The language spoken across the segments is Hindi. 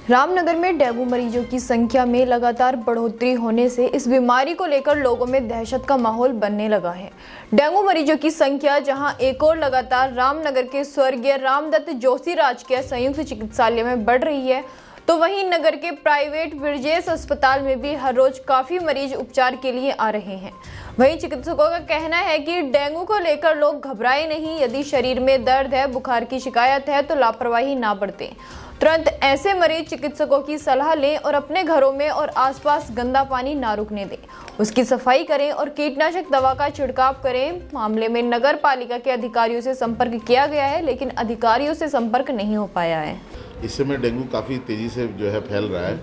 रामनगर में डेंगू मरीजों की संख्या में लगातार बढ़ोतरी होने से इस बीमारी को लेकर लोगों में दहशत का माहौल बनने लगा है। डेंगू मरीजों की संख्या जहां एक और लगातार रामनगर के स्वर्गीय रामदत्त जोशी राजकीय संयुक्त चिकित्सालय में बढ़ रही है, तो वहीं नगर के प्राइवेट ब्रिजेश अस्पताल में भी हर रोज काफी मरीज उपचार के लिए आ रहे हैं। वहीं चिकित्सकों का कहना है कि डेंगू को लेकर लोग घबराए नहीं। यदि शरीर में दर्द है, बुखार की शिकायत है तो लापरवाही ना बरतें। तुरंत ऐसे मरीज चिकित्सकों की सलाह लें और अपने घरों में और आसपास गंदा पानी ना रुकने दें। उसकी सफाई करें और कीटनाशक दवा का छिड़काव करें। मामले में नगर पालिका के अधिकारियों से संपर्क किया गया है, लेकिन अधिकारियों से संपर्क नहीं हो पाया है। इस समय डेंगू काफ़ी तेज़ी से फैल रहा है।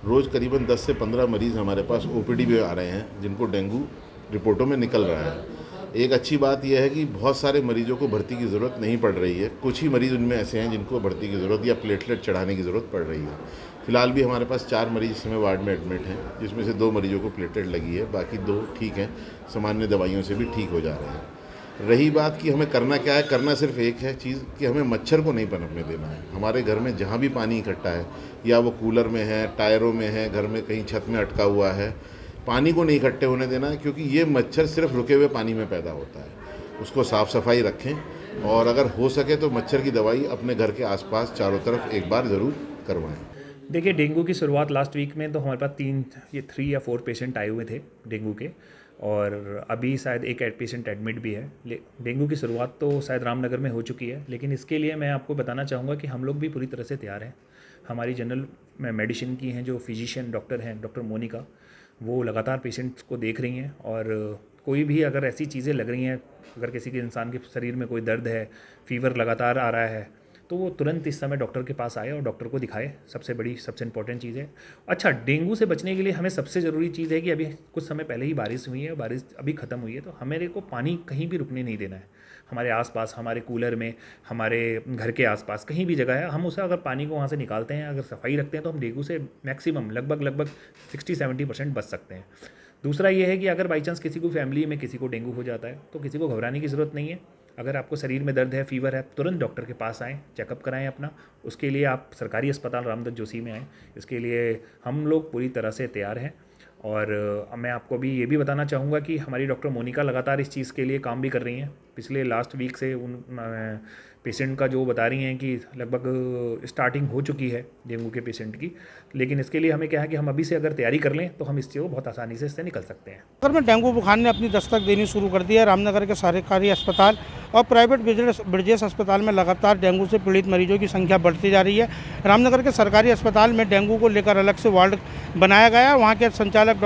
रोज़ करीबन 10 से 15 मरीज़ हमारे पास ओपीडी में आ रहे हैं, जिनको डेंगू रिपोर्टों में निकल रहा है। एक अच्छी बात यह है कि बहुत सारे मरीजों को भर्ती की ज़रूरत नहीं पड़ रही है। कुछ ही मरीज़ उनमें ऐसे हैं जिनको भर्ती की ज़रूरत या प्लेटलेट चढ़ाने की ज़रूरत पड़ रही है। फिलहाल भी हमारे पास 4 मरीज इस समय वार्ड में एडमिट हैं, जिसमें से 2 मरीजों को प्लेटलेट लगी है, बाकी 2 ठीक हैं, सामान्य दवाइयों से भी ठीक हो जा रहे हैं। रही बात कि हमें करना क्या है, करना सिर्फ एक है चीज़ कि हमें मच्छर को नहीं पनपने देना है। हमारे घर में जहाँ भी पानी इकट्ठा है, या वो कूलर में है, टायरों में है, घर में कहीं छत में अटका हुआ है, पानी को नहीं इकट्ठे होने देना है, क्योंकि ये मच्छर सिर्फ रुके हुए पानी में पैदा होता है। उसको साफ़ सफाई रखें और अगर हो सके तो मच्छर की दवाई अपने घर के आसपास चारों तरफ एक बार ज़रूर करवाएं। देखिए, डेंगू की शुरुआत लास्ट वीक में तो हमारे पास 3 या 4 पेशेंट आए हुए थे डेंगू के, और अभी शायद एक पेशेंट एडमिट भी है। डेंगू की शुरुआत तो शायद रामनगर में हो चुकी है, लेकिन इसके लिए मैं आपको बताना चाहूँगा कि हम लोग भी पूरी तरह से तैयार हैं। हमारी जनरल मेडिसिन की हैं जो फिजिशियन डॉक्टर हैं, डॉक्टर मोनिका, वो लगातार पेशेंट्स को देख रही हैं, और कोई भी अगर ऐसी चीज़ें लग रही हैं, अगर किसी के इंसान के शरीर में कोई दर्द है, फीवर लगातार आ रहा है, तो वो तुरंत इस समय डॉक्टर के पास आए और डॉक्टर को दिखाए। सबसे इंपॉर्टेंट चीज़ है। अच्छा, डेंगू से बचने के लिए हमें सबसे ज़रूरी चीज़ है कि अभी कुछ समय पहले ही बारिश हुई है, बारिश अभी ख़त्म हुई है, तो हमें को पानी कहीं भी रुकने नहीं देना है। हमारे आसपास, हमारे कूलर में, हमारे घर के आसपास कहीं भी जगह है, हम उसे अगर पानी को वहाँ से निकालते हैं, अगर सफाई रखते हैं, तो हम डेंगू से मैक्सिमम लगभग 60-70% बच सकते हैं। दूसरा ये है कि अगर बाई चांस किसी को फैमिली में किसी को डेंगू हो जाता है, तो किसी को घबराने की ज़रूरत नहीं है। अगर आपको शरीर में दर्द है, फीवर है, तुरंत डॉक्टर के पास आएँ, चेकअप कराएं अपना। उसके लिए आप सरकारी अस्पताल रामदत्त जोशी में आएँ। इसके लिए हम लोग पूरी तरह से तैयार हैं। और मैं आपको भी ये भी बताना चाहूँगा कि हमारी डॉक्टर मोनिका लगातार इस चीज़ के लिए काम भी कर रही हैं। पिछले लास्ट वीक से उन पेशेंट का जो बता रही हैं कि लगभग स्टार्टिंग हो चुकी है डेंगू के पेशेंट की, लेकिन इसके लिए हमें क्या है कि हम अभी से अगर तैयारी कर लें तो हम इससे बहुत आसानी से इससे निकल सकते हैं। नगर में डेंगू बुखार ने अपनी दस्तक देनी शुरू कर दी है। रामनगर के सरकारी अस्पताल और प्राइवेट ब्रिजेश अस्पताल में लगातार डेंगू से पीड़ित मरीजों की संख्या बढ़ती जा रही है। रामनगर के सरकारी अस्पताल में डेंगू को लेकर अलग से वार्ड बनाया गया है। वहाँ के संचालक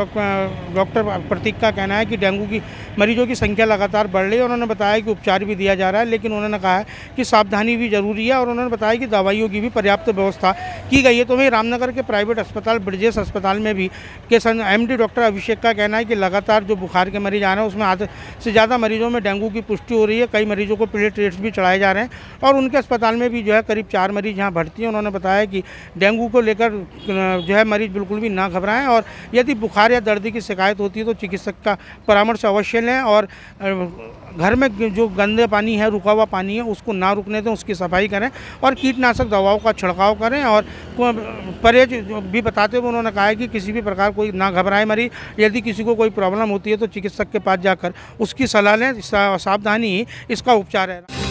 डॉक्टर प्रतीक का कहना है कि डेंगू की मरीजों की संख्या लगातार बढ़ रही है। उन्होंने बताया कि उपचार भी दिया जा रहा है, लेकिन उन्होंने कहा है कि सावधानी भी जरूरी है, और उन्होंने बताया कि दवाइयों की भी पर्याप्त व्यवस्था की गई है। तो वहीं रामनगर के प्राइवेट अस्पताल ब्रिजेश अस्पताल में भी MD डॉक्टर अभिषेक का कहना है कि लगातार जो बुखार के मरीज आ रहे हैं, उसमें आधे से ज़्यादा मरीजों में डेंगू की पुष्टि हो रही है। कई मरीजों को प्लेटलेट्स भी चढ़ाए जा रहे हैं, और उनके अस्पताल में भी करीब 4 मरीज यहाँ भर्ती हैं। उन्होंने बताया कि डेंगू को लेकर मरीज बिल्कुल भी ना घबराएं, और यदि बुखार या दर्द की शिकायत होती है तो चिकित्सक का परामर्श अवश्य लें, और घर में जो गंदे पानी है, रुका हुआ पानी है, उसको ना रुकने दें, उसकी सफाई करें और कीटनाशक दवाओं का छिड़काव करें। और परहेज भी बताते हुए उन्होंने कहा है कि किसी भी प्रकार कोई ना घबराए मरीज। यदि किसी को कोई प्रॉब्लम होती है तो चिकित्सक के पास जाकर उसकी सलाह लें। सावधानी ही इसका उपचार है।